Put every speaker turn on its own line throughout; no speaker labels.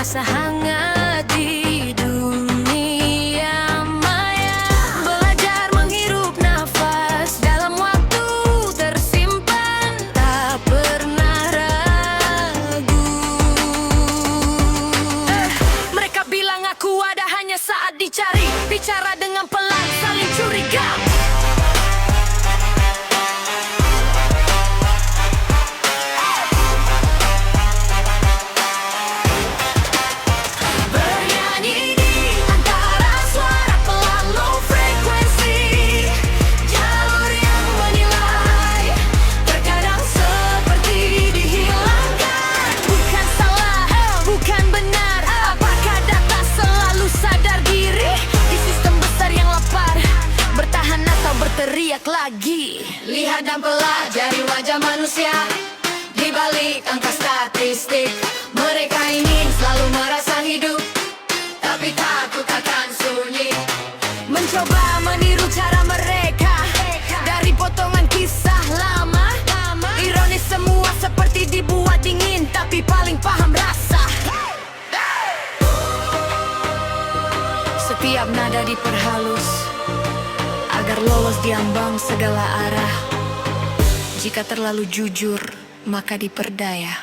terasa hangat di dunia maya. Belajar menghirup nafas dalam waktu tersimpan, tak pernah ragu. Mereka bilang aku ada hanya saat dicari, bicara dengan pelan, saling curiga. Teriak lagi.
Lihat dan pelajari wajah manusia di balik angka statistik. Mereka ingin selalu merasa hidup, tapi takut akan sunyi.
Mencoba meniru cara mereka dari potongan kisah lama. Ironis semua seperti dibuat dingin, tapi paling paham rasa. Setiap nada diperhalus agar lolos diambang segala arah. Jika terlalu jujur, maka diperdaya.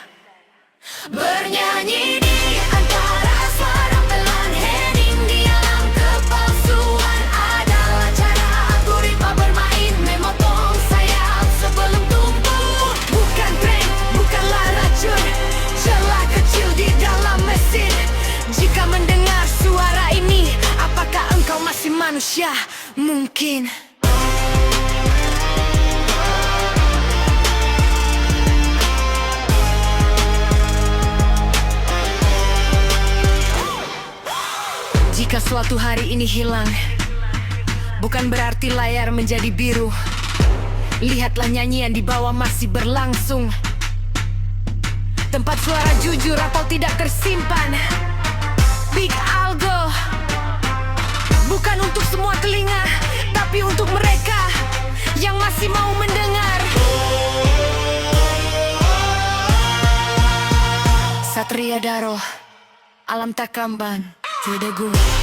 Bernyanyi di antara suara pelan, hening di alam kepalsuan adalah cara algoritma bermain, memotong sayap sebelum tumbuh.
Bukan tren, bukanlah racun, celah kecil di dalam mesin. Jika mendengar suara ini, apakah engkau masih manusia? Mungkin. Jika suatu hari ini hilang, bukan berarti layar menjadi biru. Lihatlah nyanyian di bawah masih berlangsung. Tempat suara jujur atau tidak tersimpan. Big Algo bukan untuk semua telinga, tapi untuk mereka yang masih mau mendengar. Satria Daroh, Alam Takamban, Tedegung.